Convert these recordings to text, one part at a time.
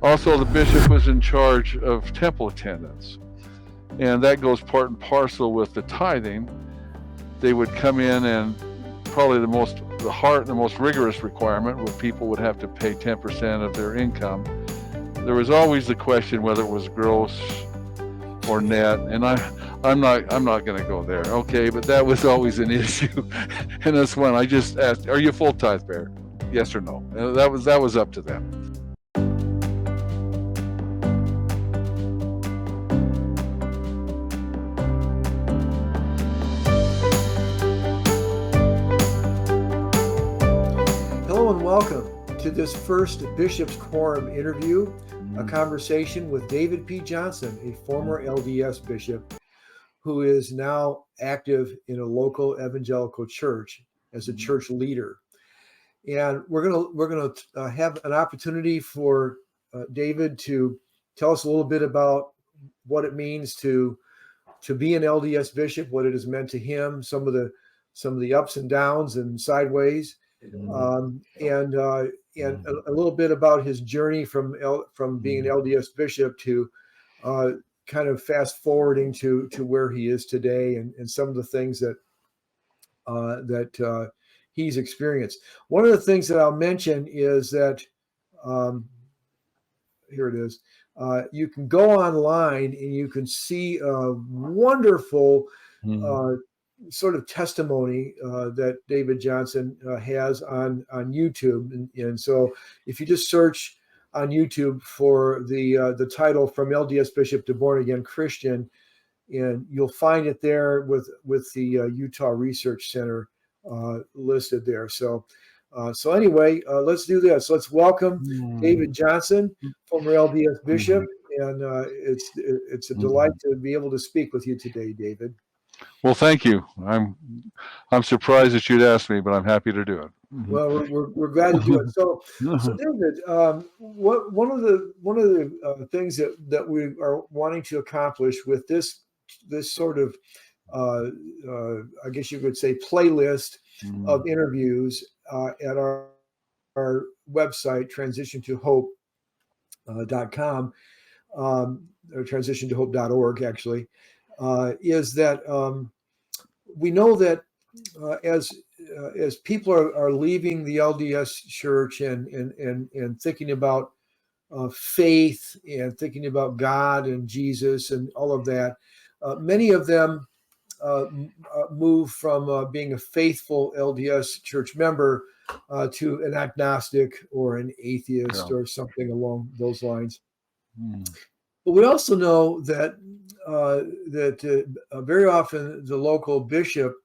Also, the bishop was in charge of temple attendance, and that goes part and parcel with the tithing. They would come in, and probably the most rigorous requirement where people would have to pay 10% of their income. There was always the question whether it was gross or net, and I'm not going to go there. Okay, but that was always an issue, and that's when I just asked, "Are you a full tithe payer? Yes or no?" And that was up to them. Hello and welcome to this first Bishop's Quorum interview, a conversation with David P. Johnson, a former LDS bishop who is now active in a local evangelical church as a church leader. And we're gonna have an opportunity for David to tell us a little bit about what it means to be an LDS bishop, what it has meant to him, some of the ups and downs and sideways, and a little bit about his journey from being an LDS bishop to kind of fast forwarding to where he is today, and some of the things that he's experienced. One of the things that I'll mention is that here it is. You can go online and you can see a wonderful sort of testimony that David Johnson has on YouTube, and so if you just search on YouTube for the title "From LDS Bishop to Born Again Christian," and you'll find it there with the Utah Research Center listed there. So anyway, let's do this. Let's welcome David Johnson, former LDS Bishop, and it's a delight to be able to speak with you today, David. Well, thank you. I'm surprised that you'd ask me, but I'm happy to do it. Well, we're glad to do it. So David, one of the things that we are wanting to accomplish with this sort of I guess you could say playlist of interviews at our website, transitiontohope.com, or transitiontohope.org actually, is that we know that as people are leaving the LDS church and thinking about faith and thinking about God and Jesus and all of that, many of them move from being a faithful LDS church member to an agnostic or an atheist or something along those lines. But we also know that very often the local bishop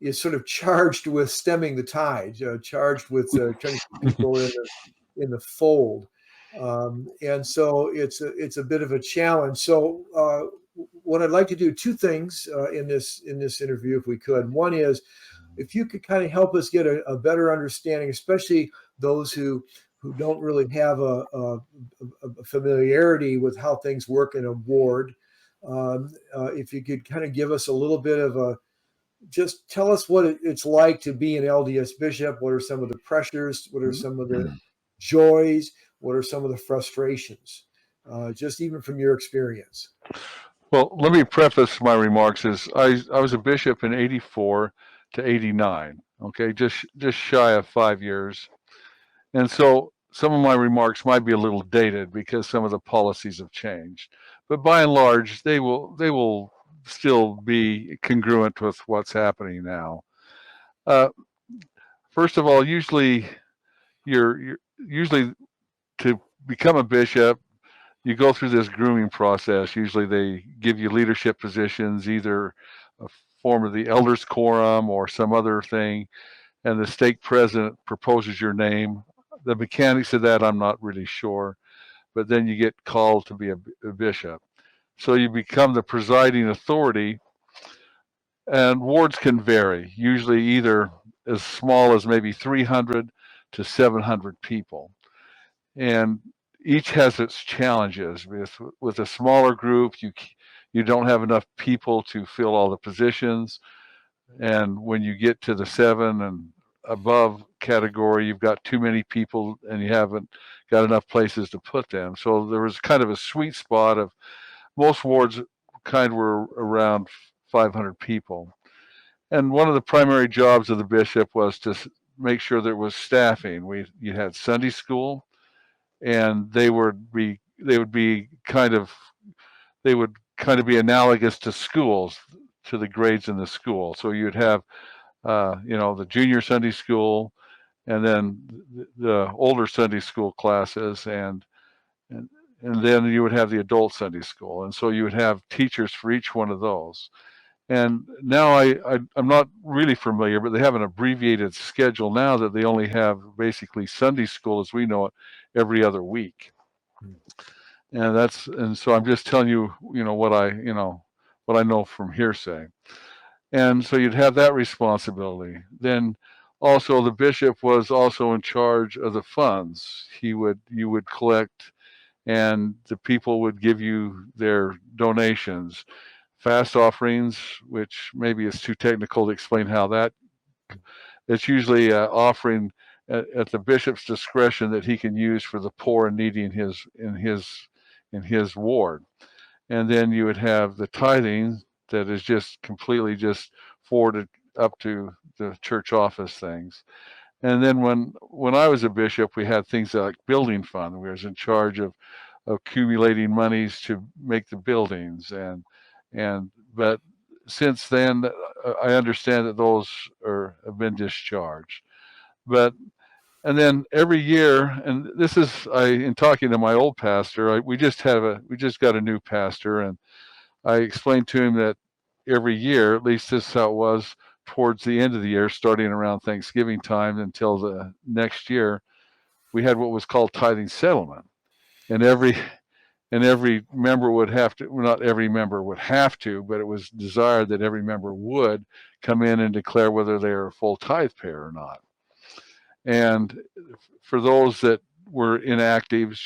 is sort of charged with stemming the tide, charged with trying to keep people in the fold, and so it's a bit of a challenge. So what I'd like to do, two things in this interview, if we could. One is if you could kind of help us get a better understanding, especially those who don't really have a familiarity with how things work in a ward. If you could kind of give us a little bit of just tell us what it's like to be an LDS bishop. What are some of the pressures? What are some of the joys? What are some of the frustrations? Just even from your experience. Well, let me preface my remarks as I was a bishop in 84 to 89, okay, just shy of 5 years. And so some of my remarks might be a little dated because some of the policies have changed. But by and large, they will still be congruent with what's happening now. First of all, usually usually to become a bishop, you go through this grooming process. Usually they give you leadership positions, either a form of the elders quorum or some other thing, and the stake president proposes your name. The mechanics of that I'm not really sure, but then you get called to be a bishop. So you become the presiding authority, and wards can vary, usually either as small as maybe 300 to 700 people. And each has its challenges. With a smaller group, you don't have enough people to fill all the positions, and when you get to the 7 and above category, you've got too many people and you haven't got enough places to put them. So there was kind of a sweet spot of most wards kind were around 500 people. And one of the primary jobs of the bishop was to make sure there was staffing. You had Sunday school, and they would kind of be analogous to schools, to the grades in the school. So you'd have the junior Sunday school, and then the older Sunday school classes, and and then you would have the adult Sunday school, and so you would have teachers for each one of those. And now I'm not really familiar, but they have an abbreviated schedule now that they only have basically Sunday school as we know it every other week. And so I'm just telling you, what I know from hearsay. And so you'd have that responsibility. Then also the bishop was also in charge of the funds. You would collect, and the people would give you their donations, fast offerings, which maybe is too technical to explain how that. It's usually offering at the bishop's discretion that he can use for the poor and needy in his ward. And then you would have the tithing that is just completely just forwarded up to the church office things. And then when I was a bishop, we had things like building fund. We was in charge of accumulating monies to make the buildings, but since then I understand that those have been discharged. But and then every year, and this is in talking to my old pastor, we just got a new pastor, and I explained to him that every year, at least this is how it was towards the end of the year, starting around Thanksgiving time until the next year, we had what was called tithing settlement, and every member would have to, well, not every member would have to, but it was desired that every member would come in and declare whether they are a full tithe payer or not. And for those that were inactives,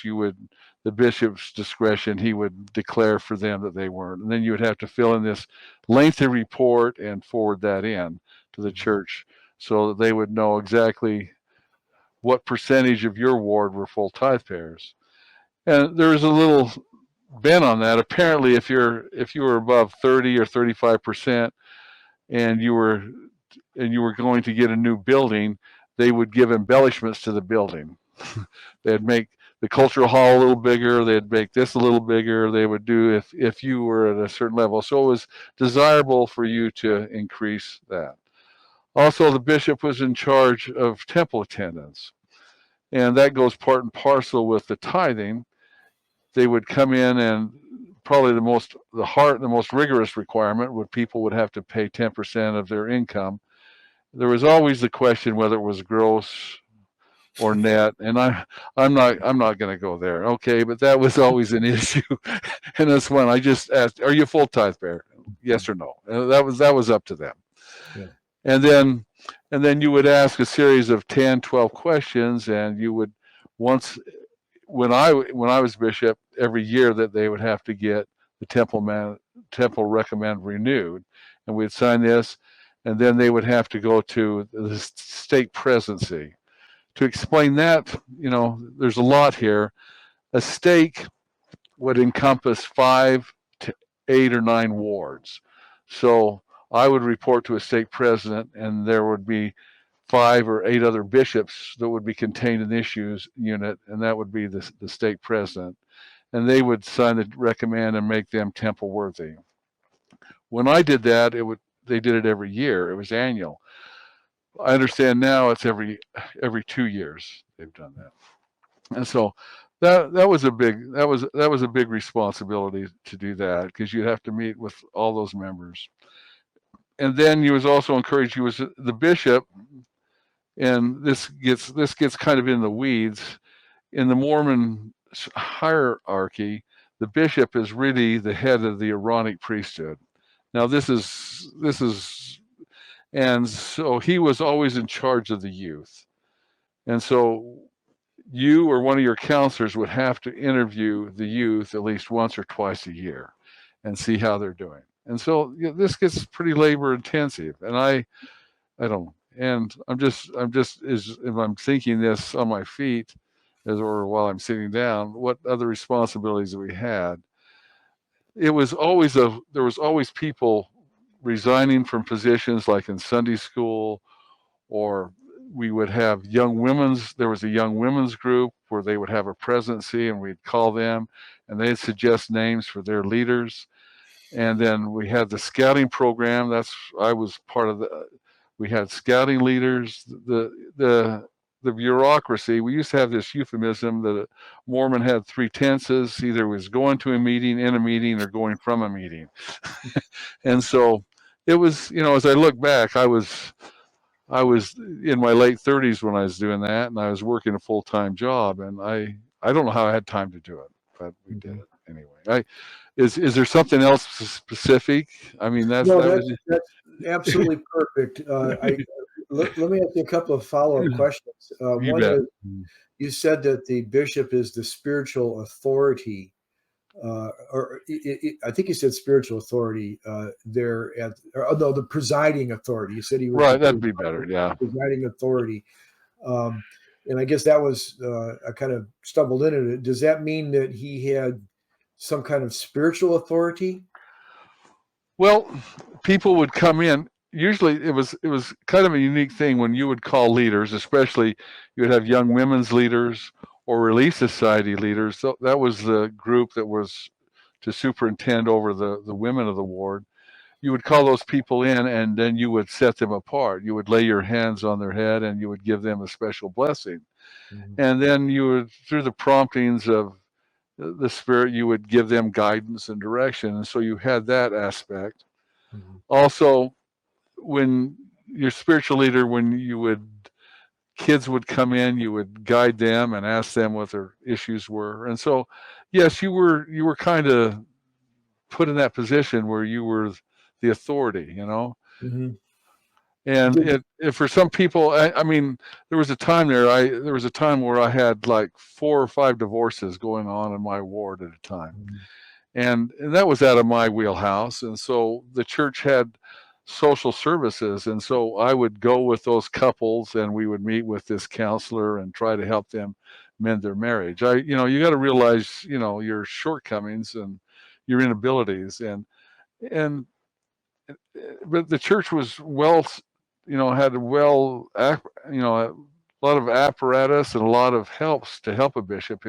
the bishop's discretion, he would declare for them that they weren't. And then you would have to fill in this lengthy report and forward that in to the church so that they would know exactly what percentage of your ward were full tithe payers. And there's a little bent on that. Apparently, if you were above 30 or 35%, and you were going to get a new building, they would give embellishments to the building. They'd make the cultural hall a little bigger. They'd make this a little bigger. They would do if you were at a certain level. So it was desirable for you to increase that. Also, the bishop was in charge of temple attendance, and that goes part and parcel with the tithing. They would come in, and probably the most rigorous requirement would people would have to pay 10% of their income. There was always the question whether it was gross or net, and I'm not going to go there. Okay, but that was always an issue, and that's when I just asked, "Are you a full tithe payer? Yes or no?" And that was up to them. Yeah. And then you would ask a series of 10, 12 questions, and you would once when I was bishop, every year that they would have to get the temple recommend renewed, and we'd sign this, and then they would have to go to the stake presidency. To explain that, there's a lot here. A stake would encompass 5 to 8 or 9 wards. So I would report to a stake president, and there would be 5 or 8 other bishops that would be contained in the issues unit, and that would be the stake president. And they would sign the recommend and make them temple worthy. When I did that, they did it every year. It was annual. I understand now it's every 2 years they've done that. And so that was a big responsibility to do that, because you'd have to meet with all those members. And then you was also encouraged, you was the bishop, and this gets kind of in the weeds. In the Mormon hierarchy, the bishop is really the head of the Aaronic priesthood. Now and so he was always in charge of the youth. And so you or one of your counselors would have to interview the youth at least once or twice a year and see how they're doing. And so this gets pretty labor intensive. And I don't and if I'm thinking this on my feet, or while I'm sitting down, what other responsibilities we had. There was always people resigning from positions, like in Sunday school, or we would have there was a young women's group where they would have a presidency, and we'd call them and they'd suggest names for their leaders. And then we had the scouting program. I was part of the. We had scouting leaders. The bureaucracy. We used to have this euphemism that a Mormon had three tenses: either was going to a meeting, in a meeting, or going from a meeting. And so it was, as I look back, I was in my late 30s when I was doing that, and I was working a full-time job, and I don't know how I had time to do it, but we did Mhm. it anyway. Is there something else specific? I mean, No, that was that's absolutely perfect. Let me ask you a couple of follow-up questions. you One bet. is, you said that the bishop is the spiritual authority, I think you said spiritual authority there or no, the presiding authority. You said he was the Right, that'd be better. Yeah. presiding authority. Um, and I guess that was, I kind of stumbled into it. Does that mean that he had some kind of spiritual authority? Well, people would come in. Usually, it was kind of a unique thing when you would call leaders, especially you would have young women's leaders or Relief Society leaders. So that was the group that was to superintend over the women of the ward. You would call those people in, and then you would set them apart. You would lay your hands on their head, and you would give them a special blessing. Mhm, And then you would, through the promptings of the Spirit, you would give them guidance and direction. And so you had that aspect. mhm, Also, when your spiritual leader, when kids would come in, you would guide them and ask them what their issues were. And so, yes, you were kind of put in that position where you were the authority. mhm. And Did, for some people, I mean, there was a time where I had like 4 or 5 divorces going on in my ward at a time, mhm, and that was out of my wheelhouse. And so the church had social services, and so I would go with those couples, and we would meet with this counselor and try to help them mend their marriage. You got to realize, your shortcomings and your inabilities, and but the church was had a lot of apparatus and a lot of helps to help a bishop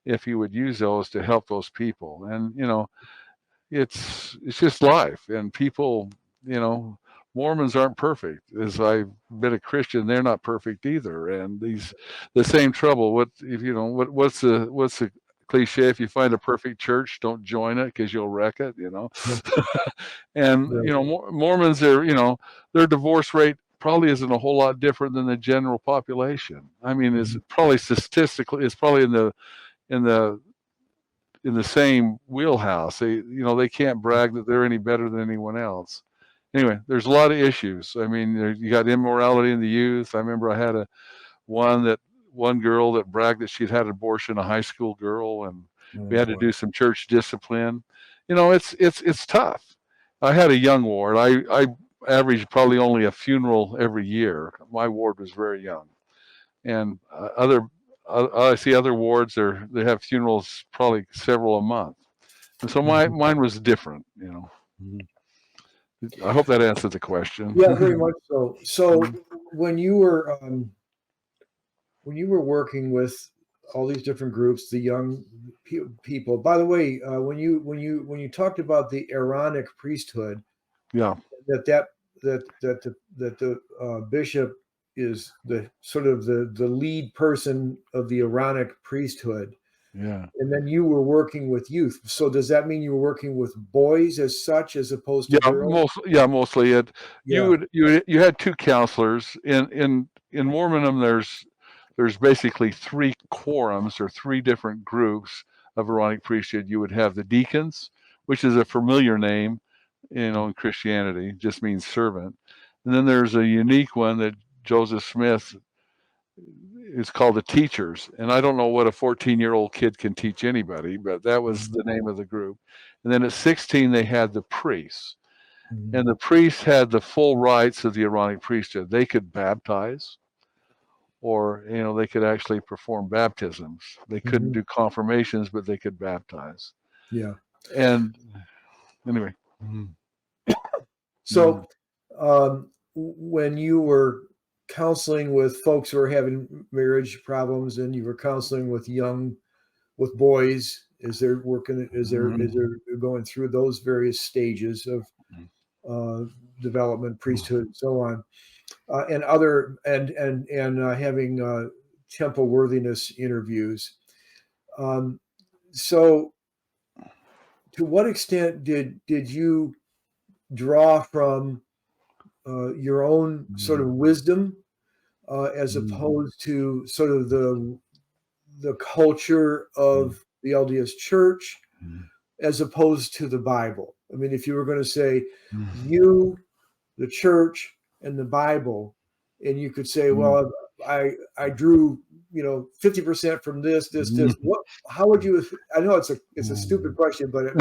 if you would use those to help those people. And it's just life, and people, you know Mormons aren't perfect. As I've been a Christian, they're not perfect either, and the same trouble. What's the cliche? If you find a perfect church, don't join it because you'll wreck it. mhm, And right, Mormons are, their divorce rate probably isn't a whole lot different than the general population. I mean, mhm, it's probably in the in the same wheelhouse. They can't brag that they're any better than anyone else. Anyway, there's a lot of issues. I mean, you got immorality in the youth. I remember I had one girl that bragged that she'd had an abortion, a high school girl, and oh we had to boy. do some church discipline. It's tough. I had a young ward. I averaged probably only a funeral every year. My ward was very young, and I see other wards they have funerals probably several a month, and so Mhm. mine was different. I hope that answered the Yeah, very question. much so. So when you were um, when you were working with all these different groups, the young people. By the way, when you talked about the Aaronic priesthood, Yeah, that that that the bishop is the sort of the lead person of the Aaronic priesthood, yeah. and then you were working with youth. So does that mean you were working with boys as such, as opposed to girls? Mostly it. Yeah. You had two counselors in Mormonism. There's basically three quorums, or three different groups of Aaronic priesthood. You would have the deacons, which is a familiar name, in Christianity, just means servant. And then there's a unique one that Joseph Smith is called the teachers. And I don't know what a 14-year-old kid can teach anybody, but that was Mhm. the name of the group. And then at 16, they had the priests. and the priests had the full rights of the Aaronic priesthood. They could baptize, or they could actually perform baptisms. They couldn't do confirmations, but they could baptize. Yeah. And anyway. So when you were counseling with folks who are having marriage problems, and you were counseling with boys, is they're going through those various stages of development, priesthood, and so on, and having temple worthiness interviews. So to what extent did you draw from your own sort of wisdom as opposed to sort of the culture of the LDS Church, as opposed to the Bible? I mean, if you were going to say you, the church, and the Bible, and you could say, well, I drew 50% from this. How would you? I know it's a stupid question, but I'd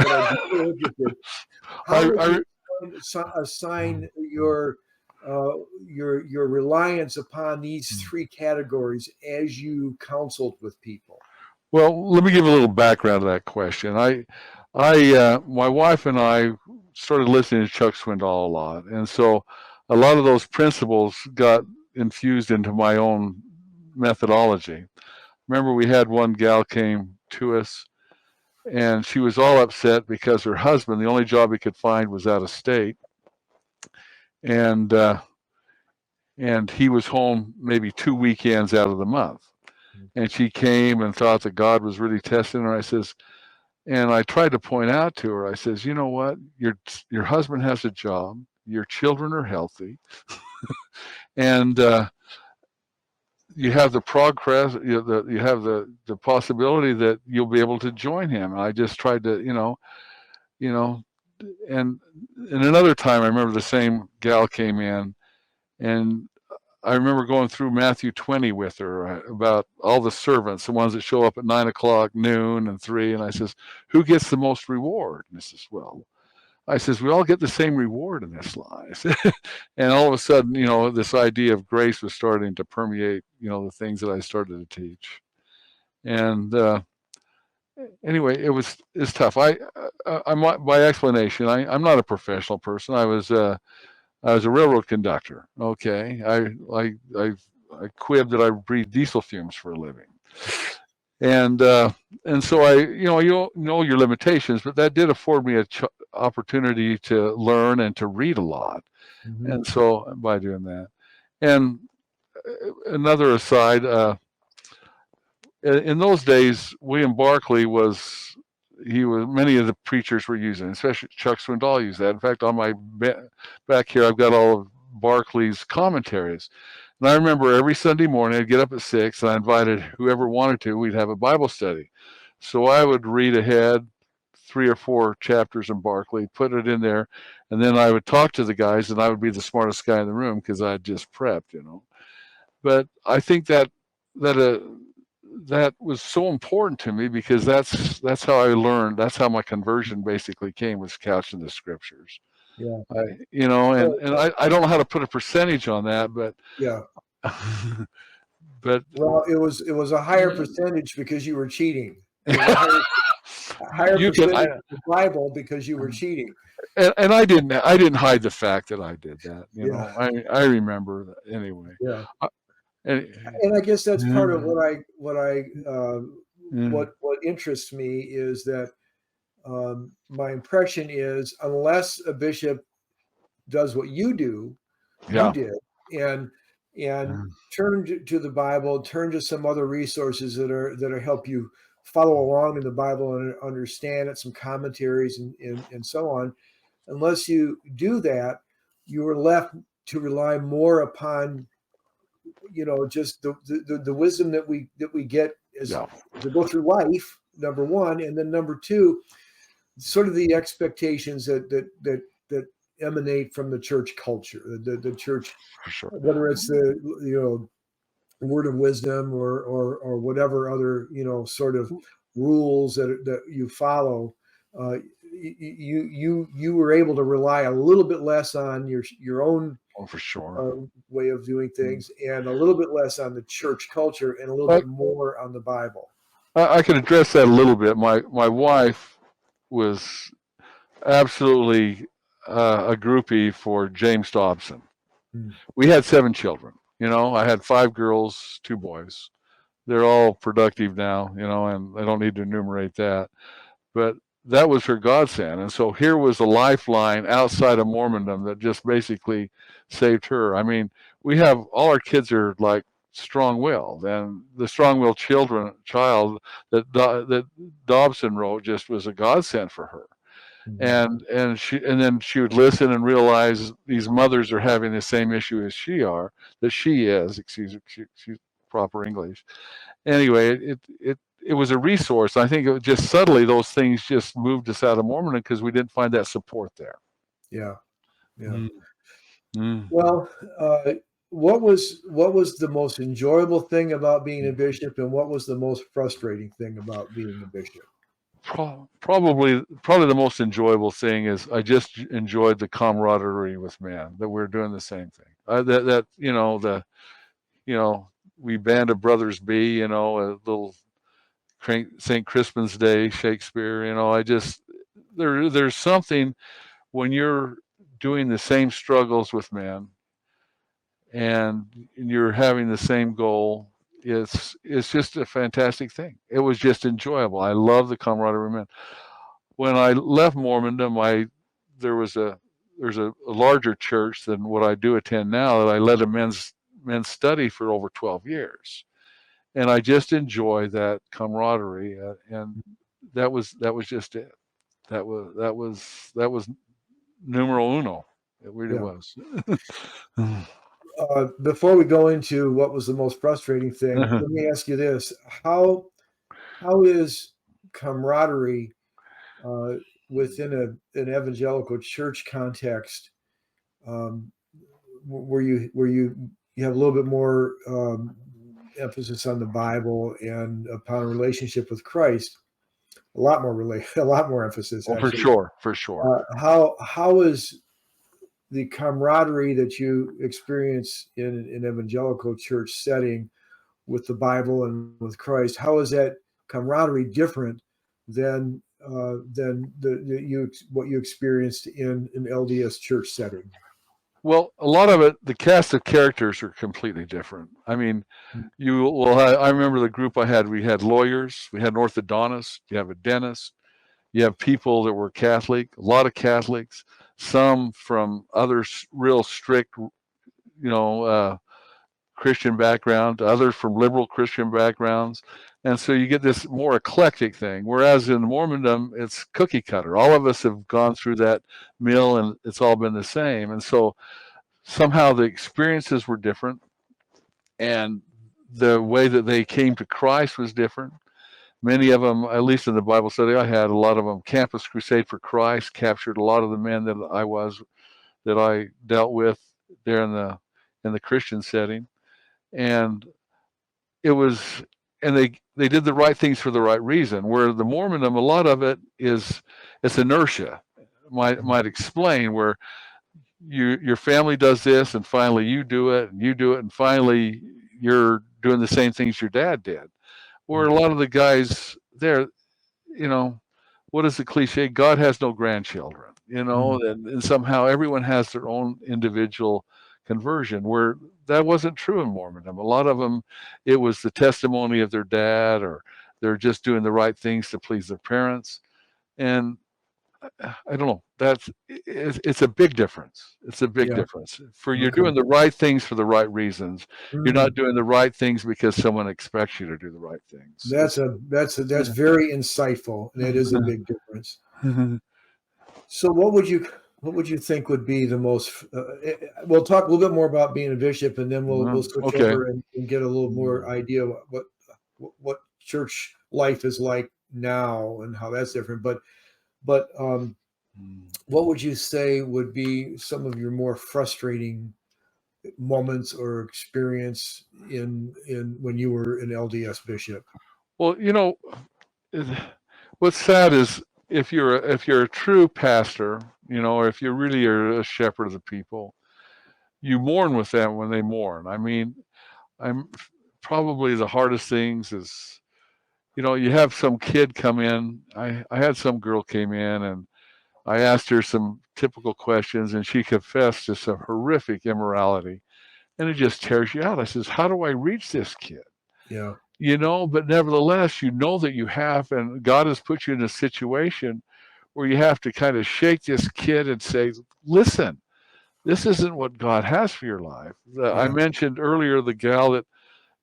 be really interested. How would you assign your reliance upon these three categories as you counseled with people? Well, let me give a little background to that question. My wife and I started listening to Chuck Swindoll a lot, and so a lot of those principles got infused into my own methodology. Remember, we had one gal came to us, and she was all upset because her husband, the only job he could find was out of state, and he was home maybe 2 weekends out of the month. And she came and thought that God was really testing her. And I tried to point out to her, I says, you know what? Your husband has a job. Your children are healthy. And you have the progress, you have the possibility that you'll be able to join him. And I just tried to, and another time I remember the same gal came in, and I remember going through Matthew 20 with her about all the servants, the ones that show up at 9 o'clock, noon, and 3. And I says, who gets the most reward? And I says, well, we all get the same reward in this life. And all of a sudden, this idea of grace was starting to permeate, the things that I started to teach. And anyway, it's tough. I'm by explanation, I'm not a professional person. I was a railroad conductor. Okay, I quib that I breathe diesel fumes for a living, and so you know your limitations, but that did afford me an opportunity to learn and to read a lot, and so by doing that, and another aside, in those days, William Barclay many of the preachers were using, especially Chuck Swindoll used that. In fact, on my back here, I've got all of Barclay's commentaries. And I remember every Sunday morning, I'd get up at 6, and I invited whoever wanted to. We'd have a Bible study. So I would read ahead 3 or 4 chapters in Barclay, put it in there, and then I would talk to the guys, and I would be the smartest guy in the room because I had just prepped, But I think that was so important to me because that's how I learned. That's how my conversion basically came, was couched in the scriptures. Yeah. And I don't know how to put a percentage on that, but yeah. But well, it was a higher percentage because you were cheating. It was a higher percentage of the Bible because you were cheating. And I didn't hide the fact that I did that. I remember that anyway. Yeah. And I guess that's part of what interests me is that my impression is, unless a bishop does what you did, and turn to the Bible, turn to some other resources that help you follow along in the Bible and understand it, some commentaries and so on. Unless you do that, you are left to rely more upon just the wisdom that we get as to go through life, number one, and then number two, sort of the expectations that emanate from the church culture, the church, whether it's the word of wisdom or whatever other sort of rules that you follow. you were able to rely a little bit less on your own Oh, for sure. way of doing things, and a little bit less on the church culture, and a little But bit more on the Bible. I can address that a little bit. My wife was absolutely a groupie for James Dobson. Mm. We had 7 children. I had 5 girls, 2 boys. They're all productive now, and I don't need to enumerate that. But that was her godsend. And so here was a lifeline outside of Mormondom that just basically saved her. I mean, we have all our kids are like strong-willed, and the strong-willed child that Dobson wrote just was a godsend for her. Mhm. And then she would listen and realize these mothers are having the same issue as she is. Excuse me, she's proper English. Anyway, it was a resource. I think it was just subtly those things just moved us out of Mormon because we didn't find that support there. Yeah, yeah. Mm. Mm. Well, what was the most enjoyable thing about being a bishop, and what was the most frustrating thing about being a bishop? Probably the most enjoyable thing is I just enjoyed the camaraderie with man that we're doing the same thing. That we band of brothers be, a little St. Crispin's Day, Shakespeare. There's something when you're doing the same struggles with men and you're having the same goal. It's just a fantastic thing. It was just enjoyable. I love the camaraderie of men. When I left Mormondom, there was a there's a larger church than what I do attend now that I led a men's study for over 12 years, and I just enjoy that camaraderie, and that was just it. That was numero uno. It really Yeah. was. Before we go into what was the most frustrating thing, let me ask you this: how is camaraderie uh, within an evangelical church context? Um, where you have a little bit more emphasis on the Bible and upon a relationship with Christ, a lot more emphasis Well, for actually. sure, for sure. How is the camaraderie that you experience in an evangelical church setting with the Bible and with Christ? How is that camaraderie different than what you experienced in an LDS church setting? Well, a lot of it, the cast of characters are completely different. I mean, I remember the group I had. We had lawyers, we had an orthodontist, you have a dentist, you have people that were Catholic, a lot of Catholics, some from other real strict, Christian background, others from liberal Christian backgrounds. And so you get this more eclectic thing. Whereas in Mormondom, it's cookie cutter. All of us have gone through that mill and it's all been the same. And so somehow the experiences were different and the way that they came to Christ was different. Many of them, at least in the Bible study I had, a lot of them Campus Crusade for Christ captured a lot of the men that I dealt with there in the Christian setting. And it was and they did the right things for the right reason. Where the Mormonism, a lot of it it's inertia. Might explain where your family does this and finally you do it and you do it and finally you're doing the same things your dad did. Where a lot of the guys there, you know, what is the cliche? God has no grandchildren, Mhm. and somehow everyone has their own individual conversion. Where that wasn't true in Mormondom. A lot of them, it was the testimony of their dad, or they're just doing the right things to please their parents. And I don't know. It's a big difference. It's a big Yeah. difference. For you're Okay. doing the right things for the right reasons. You're not Mm. doing the right things because someone expects you to do the right things. That's very insightful, and it is a big difference. So, what would you think would be the most? We'll talk a little bit more about being a bishop, and then we'll switch Okay. over and get a little more idea what church life is like now and how that's different. But what would you say would be some of your more frustrating moments or experience in when you were an LDS bishop? Well, what's sad is if you're a true pastor, or if you really are a shepherd of the people, you mourn with them when they mourn. I mean, I'm probably the hardest things is, you have some kid come in. I had some girl came in, and I asked her some typical questions, and she confessed to some horrific immorality, and it just tears you out. I says, how do I reach this kid? Yeah. But nevertheless, that you have, and God has put you in a situation where you have to kind of shake this kid and say, listen, this isn't what God has for your life. I Yeah. mentioned earlier the gal that,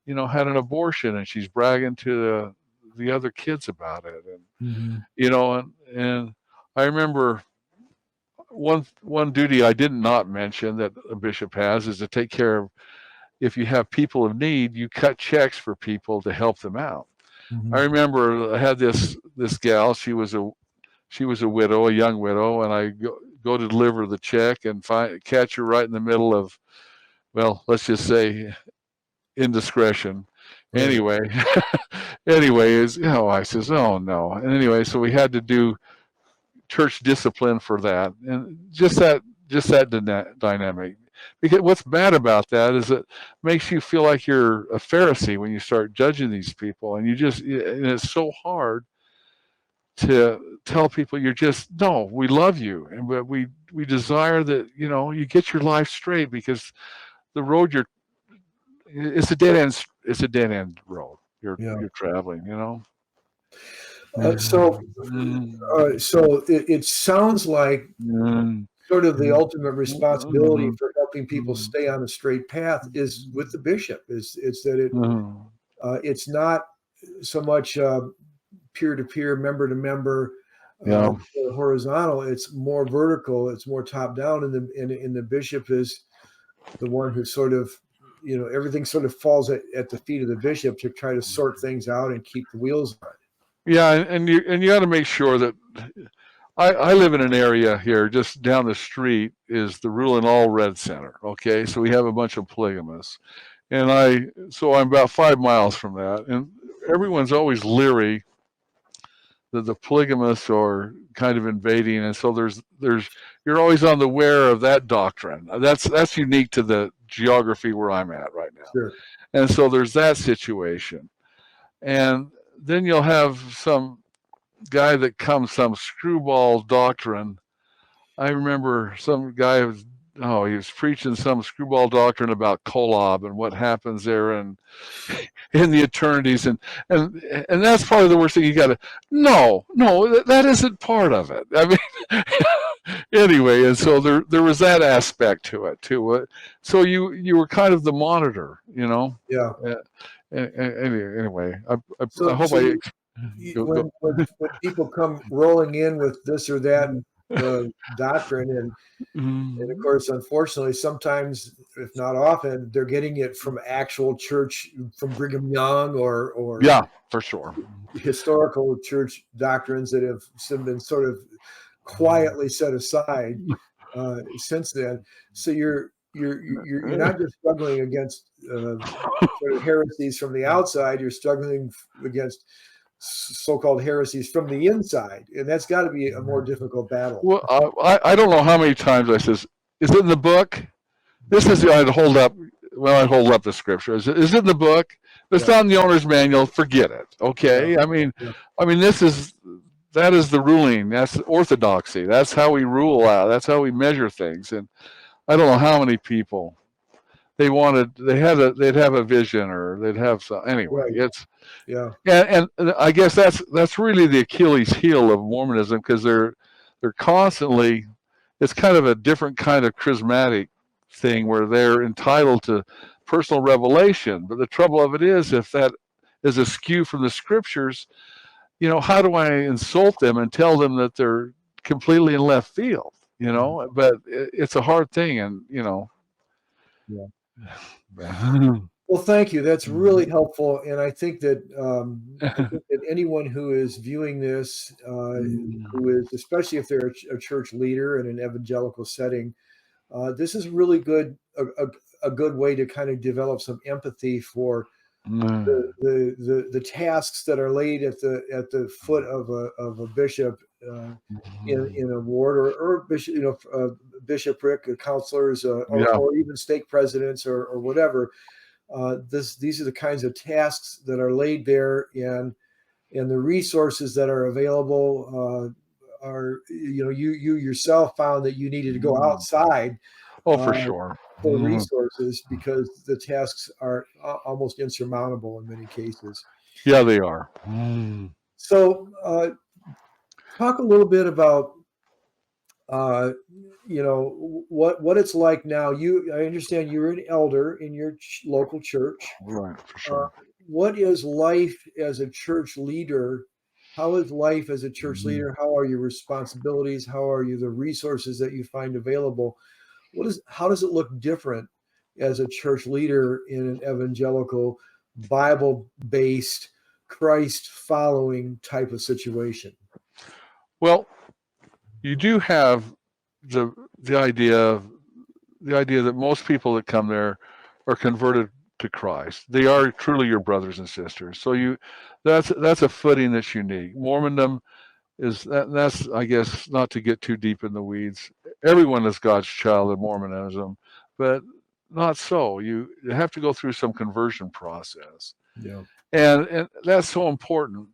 had an abortion, and she's bragging to the other kids about it. And, Mhm. and I remember one duty I did not mention that a bishop has is to take care of, if you have people of need, you cut checks for people to help them out. I Mhm. remember I had this gal. She was a widow, a young widow, and I go to deliver the check and catch her right in the middle of, well, let's just say, indiscretion. Right. Anyway, I says, oh no. And anyway, so we had to do church discipline for that, and just that dynamic. Because what's bad about that is it makes you feel like you're a Pharisee when you start judging these people, and and it's so hard to tell people no, we love you, and but we desire that you get your life straight, because the road it's a dead end. It's a dead end road Yeah. you're traveling. So, Mm, it sounds like mm, sort of the mm, ultimate responsibility mhm, for helping people mhm, stay on a straight path is with the bishop. It's that mhm. it's not so much peer to peer, member to member, Yeah. or horizontal. It's more vertical. It's more top down, and the bishop is the one who sort of, everything sort of falls at the feet of the bishop to try to sort things out and keep the wheels on. Yeah, and you got to make sure that I live in an area here just down the street is the Rule and All Red Center. Okay, so we have a bunch of polygamists, and I'm about 5 miles from that, and everyone's always leery that the polygamists are kind of invading, and so there's you're always on the aware of that doctrine. That's unique to the geography where I'm at right now, Sure. and so there's that situation, and then you'll have some guy that comes some screwball doctrine. I remember some guy he was preaching some screwball doctrine about kolob and what happens there and in the eternities, and that's probably the worst thing. You got to no, that isn't part of it. I mean, anyway, and so there was that aspect to it too. So you were kind of the monitor. Yeah. Uh, anyway, I So, hope I go go. when people come rolling in with this or that uh, doctrine, and of Mm, course, unfortunately, sometimes, if not often, they're getting it from actual church, from Brigham Young, or yeah, for sure. historical church doctrines that have been sort of quietly set aside since then. So you're not just struggling against sort of heresies from the outside. You're struggling against so-called heresies from the inside, and that's got to be a more difficult battle. Well, I don't know how many times I says, "Is it in the book?" This is I'd hold up. Well, I'd hold up the scripture. Is it in the book? If it's Yeah, not in the owner's manual, forget it. yeah, Okay. yeah, I mean, that is the ruling. That's orthodoxy. That's how we rule out. That's how we measure things. And I don't know how many people they'd have a vision, or they'd have some anyway. right, It's yeah, and I guess that's really the Achilles heel of Mormonism, because they're constantly, it's kind of a different kind of charismatic thing where they're entitled to personal revelation. But the trouble of it is, if that is askew from the scriptures, how do I insult them and tell them that they're completely in left field? But it's a hard thing, and yeah. yeah. Well, thank you. That's really helpful, and I think that anyone who is viewing this, who is, especially if they're a church leader in an evangelical setting, this is really good. A good way to kind of develop some empathy for the tasks that are laid at the foot of a bishop in a ward or bishop, bishopric, counselors, Yeah. or even stake presidents or whatever. These are the kinds of tasks that are laid there, and the resources that are available are, you yourself found that you needed to go outside Oh, for uh, sure. for resources because the tasks are almost insurmountable in many cases. Yeah, they are. So, talk a little bit about what it's like now. I understand you're an elder in your local church. Right, for Uh, sure. what is life as a church leader? How is life as a church leader? How are your responsibilities? How are the resources that you find available? How does it look different as a church leader in an evangelical, Bible-based, Christ-following type of situation? Well, you do have the the idea that most people that come there are converted to Christ. They are truly your brothers and sisters. So that's a footing that's unique. Mormondom that's, I guess, not to get too deep in the weeds. Everyone is God's child in Mormonism, but not so. You have to go through some conversion process, Yeah. and that's so important.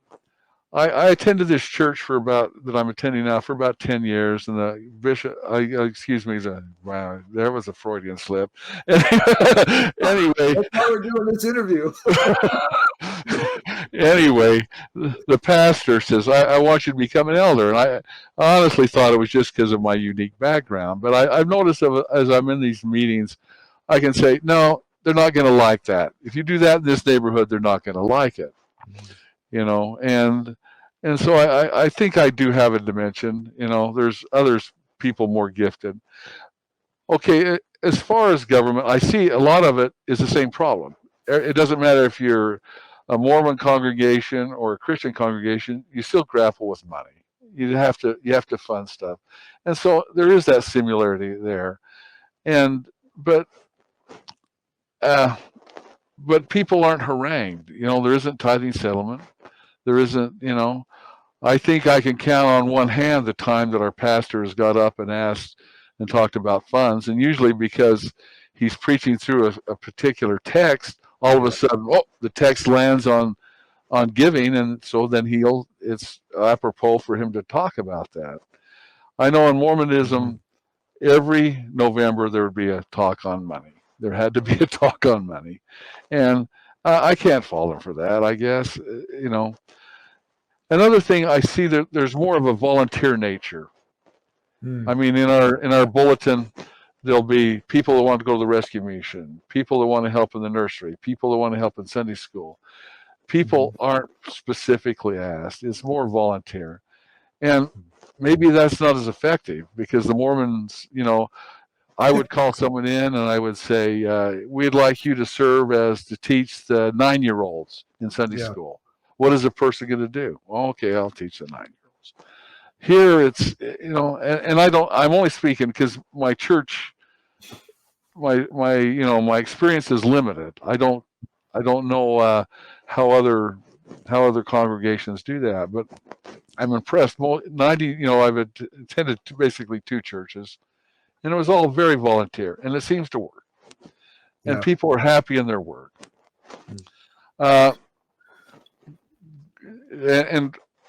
I attended this church that I'm attending now for about 10 years, and the bishop, excuse me, wow, there was a Freudian slip. Anyway, That's why we're doing this interview. anyway, the pastor says, I want you to become an elder. And I honestly thought it was just because of my unique background. But I've noticed as I'm in these meetings, I can say, no, they're not going to like that. If you do that in this neighborhood, they're not going to like it. And so I think I do have a dimension. There's others, people more gifted. Okay, as far as government, I see a lot of it is the same problem. It doesn't matter if you're a Mormon congregation or a Christian congregation, you still grapple with money. You have to fund stuff, and so there is that similarity there. And uh, but people aren't harangued. There isn't tithing settlement. There isn't. I think I can count on one hand the time that our pastor has got up and asked and talked about funds, and usually because he's preaching through a particular text, all of a sudden, the text lands on giving, and so then it's apropos for him to talk about that. I know in Mormonism, every November there would be a talk on money. There had to be a talk on money, and I can't fault him for that. I guess. Another thing I see that there's more of a volunteer nature. I mean, in our bulletin, there'll be people that want to go to the rescue mission, people that want to help in the nursery, people that want to help in Sunday school. People aren't specifically asked. It's more volunteer. And maybe that's not as effective because the Mormons, I would call someone in and I would say, we'd like you to serve to teach the 9-year-olds in Sunday school. What is a person going to do? Well, okay, I'll teach the 9-year-olds. Here it's, and I'm only speaking because my church, my experience is limited. I don't know how other congregations do that, but I'm impressed. 90, I've attended basically 2 churches, and it was all very volunteer, and it seems to work. And people are happy in their work. And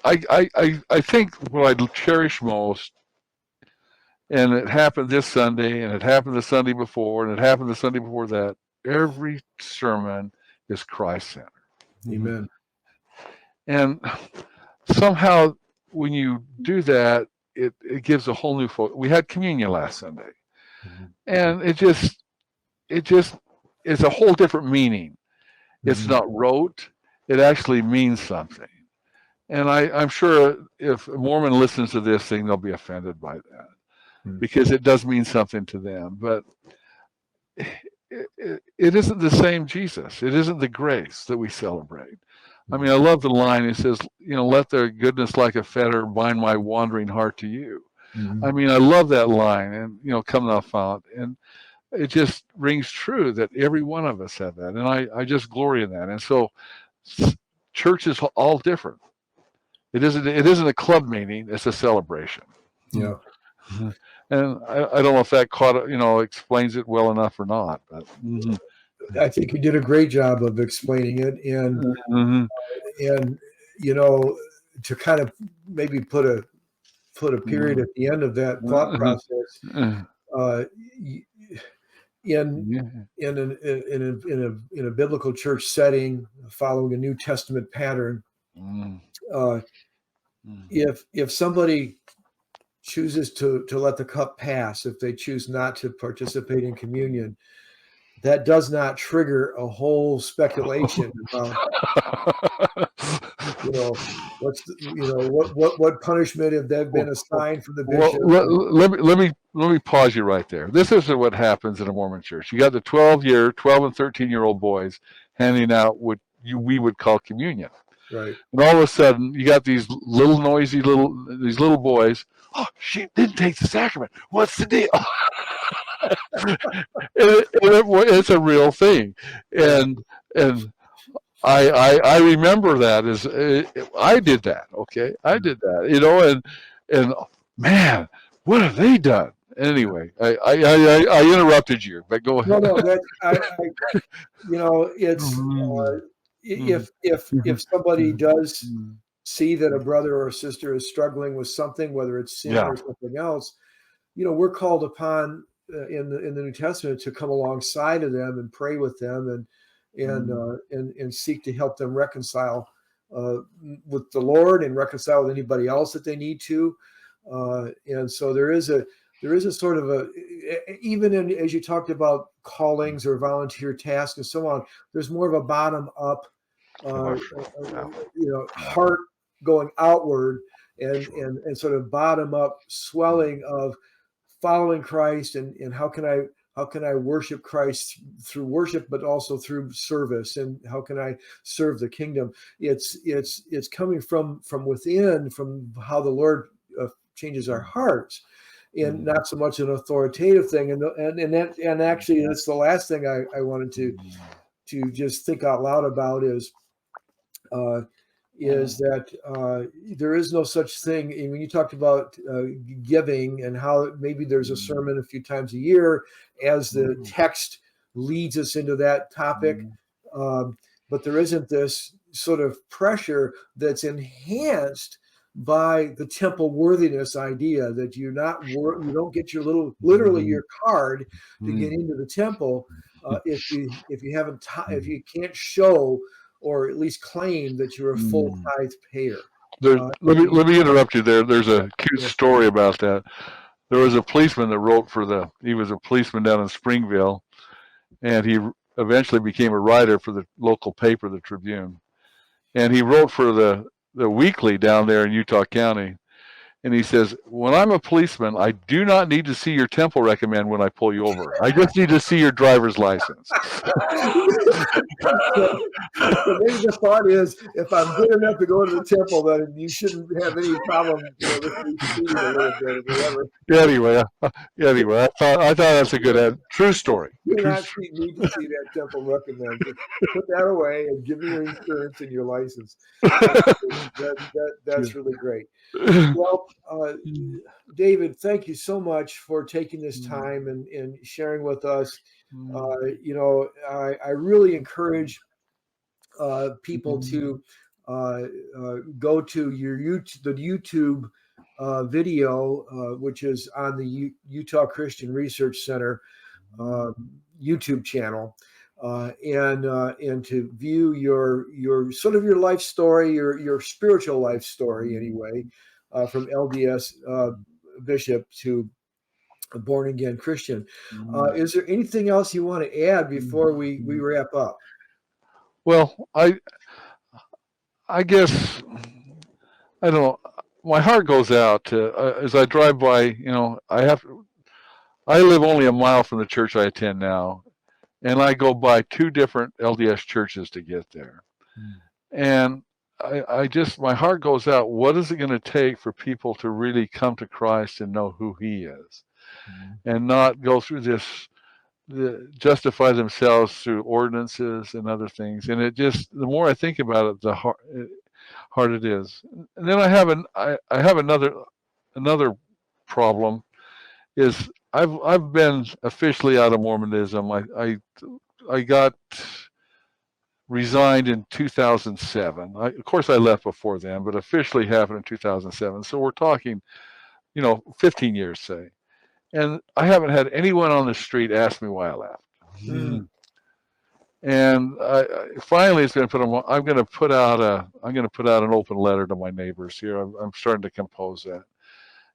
I think what I cherish most, and it happened this Sunday, and it happened the Sunday before, and it happened the Sunday before that. Every sermon is Christ-centered. Amen. And somehow, when you do that, it gives a whole new focus. We had communion last Sunday, and it just is a whole different meaning. It's not rote. It actually means something. And I'm sure if a Mormon listens to this thing, they'll be offended by that because it does mean something to them. But it isn't the same Jesus. It isn't the grace that we celebrate. I mean, I love the line. It says, let their goodness like a fetter bind my wandering heart to you. I mean, I love that line, and come thou fount. And it just rings true that every one of us have that, and I just glory in that. And so, church is all different. It isn't a club meeting; it's a celebration. Yeah. And I don't know if that explains it well enough or not, but I think you did a great job of explaining it, and to kind of maybe put a period at the end of that thought process. In a biblical church setting, following a New Testament pattern, if somebody chooses to let the cup pass, if they choose not to participate in communion, that does not trigger a whole speculation about what punishment have they been assigned from the bishop. Well, let me pause you right there. This is what happens in a Mormon church. You got the 12 and 13-year-old boys handing out what we would call communion. Right. And all of a sudden, you got these noisy little boys. Oh, she didn't take the sacrament. What's the deal? It's a real thing, and I remember that as I did that. Okay, I did that. And man, what have they done? Anyway, I interrupted you, but go ahead. No, it's if somebody does see that a brother or a sister is struggling with something, whether it's sin or something else, we're called upon in the New Testament to come alongside of them and pray with them and seek to help them reconcile with the Lord and reconcile with anybody else that they need to. And so there is a sort of even as you talked about callings or volunteer tasks and so on, there's more of a bottom up, heart going outward and sort of bottom up swelling of following Christ and how can I worship Christ through worship, but also through service, and how can I serve the kingdom? It's coming from within, from how the Lord changes our hearts, and not so much an authoritative thing. And actually, that's the last thing I wanted to just think out loud about is that there is no such thing. And when you talked about giving and how maybe there's a sermon a few times a year as the text leads us into that topic, but there isn't this sort of pressure that's enhanced by the temple worthiness idea that you don't get your literally your card to get into the temple if you can't show or at least claim that you're a full tithe payer. Let me interrupt you there. There's a cute story about that. There was a policeman that he was a policeman down in Springville, and he eventually became a writer for the local paper, the Tribune. And he wrote for the weekly down there in Utah County. And he says, when I'm a policeman, I do not need to see your temple recommend when I pull you over. I just need to see your driver's license. So maybe the thought is, if I'm good enough to go to the temple, then you shouldn't have any problem with me speeding a little bit or whatever. Anyway, I thought that's a good true story. You do not need to see that temple recommend. Just put that away and give me your insurance and your license. That's really great. Well, David, thank you so much for taking this time and sharing with us. I really encourage people to go to the YouTube video, which is on the Utah Christian Research Center YouTube channel, and to view your sort of your life story, your spiritual life story anyway, from LDS Bishop to a born again Christian. Is there anything else you want to add before we wrap up? Well, I guess I don't know. My heart goes out to as I drive by. I live only a mile from the church I attend now, and I go by 2 different LDS churches to get there. And my heart goes out. What is it going to take for people to really come to Christ and know who He is, and not go through this justify themselves through ordinances and other things. And it just, the more I think about it, the hard it is. And then I have another problem is I've been officially out of Mormonism. I got resigned in 2007. Of course, I left before then, but officially happened in 2007. So we're talking, 15 years, say. And I haven't had anyone on the street ask me why I left. And finally, it's going to put. I'm going to put out an open letter to my neighbors here. I'm starting to compose that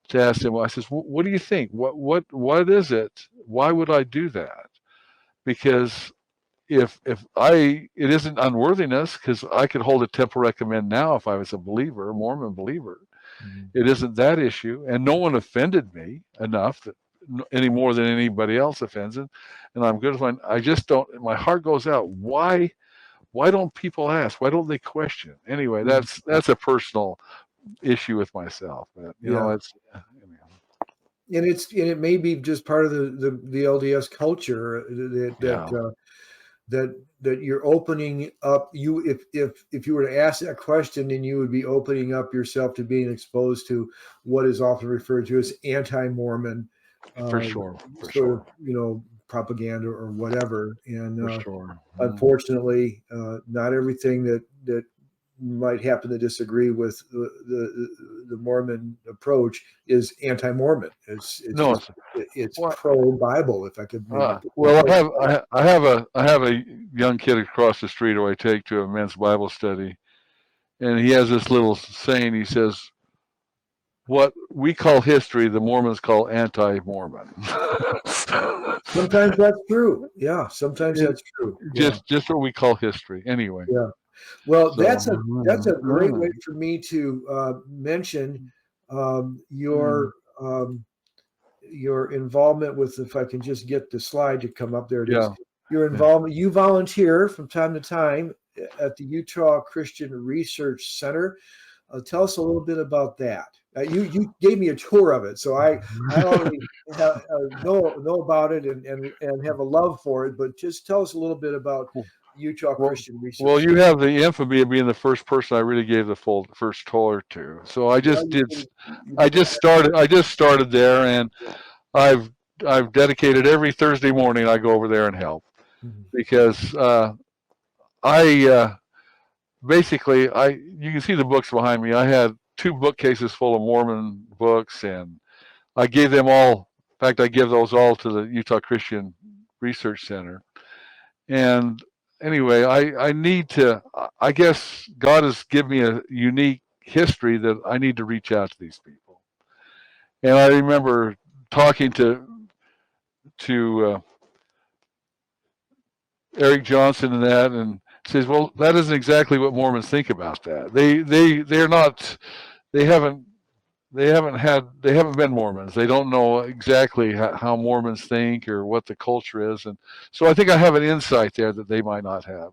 to ask them. I says, "What do you think? What is it? Why would I do that? Because if it isn't unworthiness, because I could hold a temple recommend now if I was a believer, a Mormon believer. It isn't that issue, and no one offended me enough that any more than anybody else offends it, and I'm good with I just don't. My heart goes out. Why don't people ask? Why don't they question? Anyway, that's a personal issue with myself. But it's. And it may be just part of the LDS culture that you're opening up. If you were to ask that question, then you would be opening up yourself to being exposed to what is often referred to as anti-Mormon, for sure, propaganda or whatever. And for sure, unfortunately, not everything that might happen to disagree with the Mormon approach is anti-Mormon. It's pro-Bible, if I could. Well, I have a young kid across the street who I take to a men's Bible study, and he has this little saying. He says, "What we call history, the Mormons call anti-Mormon." Sometimes that's true. Yeah, sometimes that's true. Just what we call history, anyway. Yeah. Well, that's a great way for me to mention your involvement with, if I can just get the slide to come up, there it is. Your involvement. You volunteer from time to time at the Utah Christian Research Center. Tell us a little bit about that. You gave me a tour of it, so I already know about it and have a love for it. But just tell us a little bit about Utah Christian Research. Well, you have the infamy of being the first person I really gave the first tour to. So I just started there, and I've dedicated every Thursday morning I go over there and help, because basically you can see the books behind me. I had 2 bookcases full of Mormon books, and I gave them all. In fact, I give those all to the Utah Christian Research Center. And anyway, I guess God has given me a unique history that I need to reach out to these people. And I remember talking to Eric Johnson and says, well, that isn't exactly what Mormons think about that. They haven't been Mormons. They don't know exactly how Mormons think or what the culture is. And so I think I have an insight there that they might not have.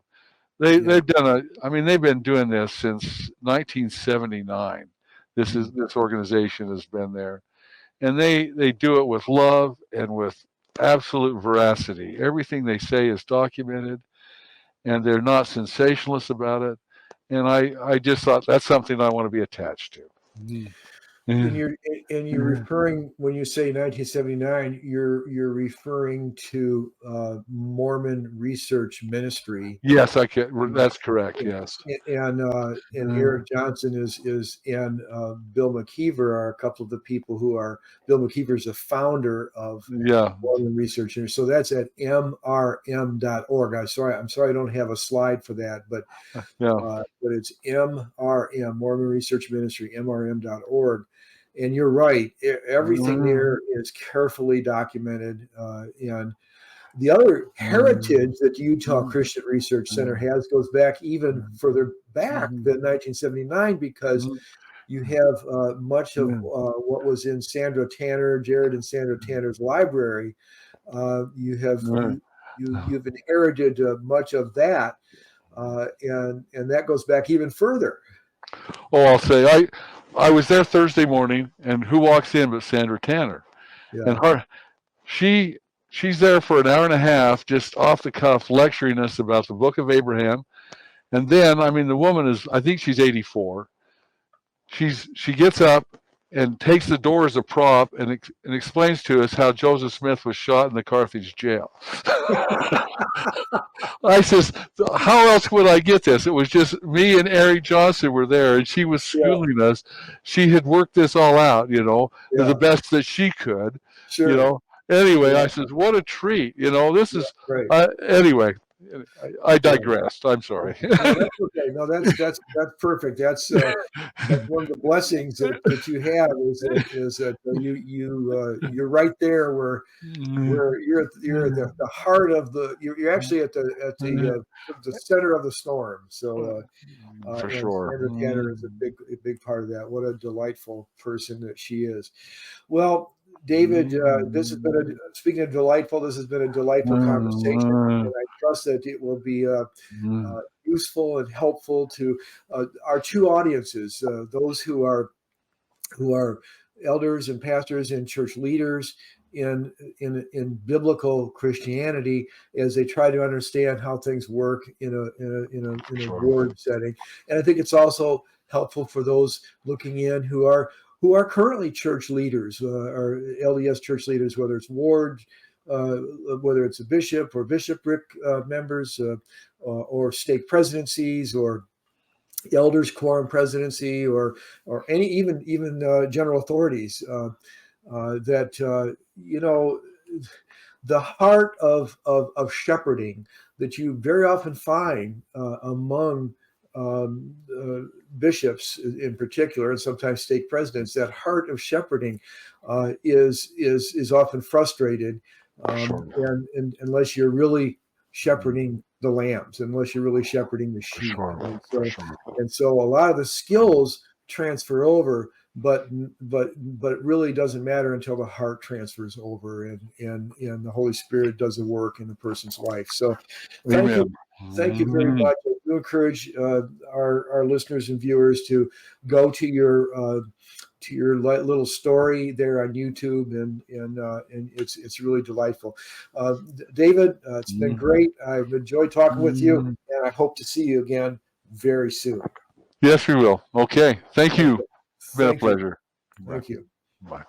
They've been doing this since 1979. This organization has been there, and they do it with love and with absolute veracity. Everything they say is documented, and they're not sensationalist about it. And I just thought that's something I want to be attached to. And you're referring, when you say 1979, you're referring to Mormon Research Ministry. Yes, I can. That's correct. Yes. And Eric Johnson and Bill McKeever are a couple of the people who are. Bill McKeever is the founder of Mormon Research. So that's at mrm.org. I'm sorry I don't have a slide for that, but it's MRM, Mormon Research Ministry, mrm.org. And you're right. Everything there is carefully documented. And the other heritage that the Utah Christian Research Center has goes back even further back than 1979, because you have much of what was in Jared and Sandra Tanner's library. You've inherited much of that, and that goes back even further. Oh, I'll say I was there Thursday morning, and who walks in but Sandra Tanner? Yeah. And she she's there for an hour and a half, just off the cuff, lecturing us about the Book of Abraham. And then, I mean, the woman is, I think she's 84. She gets up and takes the door as a prop and explains to us how Joseph Smith was shot in the Carthage jail. I says, how else would I get this? It was just me and Eric Johnson were there, and she was schooling us. She had worked this all out, the best that she could, Sure. Anyway, I says, what a treat, this is, anyway, I digressed. I'm sorry. No, that's okay. No, that's perfect. That's one of the blessings that you have is that you're right there where you're at the heart of you're actually at the center of the storm. So for sure, Sandra Tanner is a big part of that. What a delightful person that she is. Well, David, this has been speaking of delightful. This has been a delightful conversation, and I trust that it will be useful and helpful to our two audiences: those who are elders and pastors and church leaders in biblical Christianity, as they try to understand how things work in a ward setting. And I think it's also helpful for those looking in who are currently church leaders, or LDS church leaders, whether it's ward, whether it's a bishop or bishopric members, or stake presidencies, or elders quorum presidency, or any even general authorities. That the heart of shepherding that you very often find among bishops in particular, and sometimes stake presidents, that heart of shepherding is often frustrated, and unless you're really shepherding the lambs, unless you're really shepherding the sheep. And so a lot of the skills transfer over, but it really doesn't matter until the heart transfers over, and the Holy Spirit does the work in the person's life. So thank you very much. I do encourage our listeners and viewers to go to your little story there on YouTube, and it's really delightful. David, it's been great. I've enjoyed talking with you, and I hope to see you again very soon. Yes, we will. Okay. Thank you. It's been a pleasure. Thank you. Bye.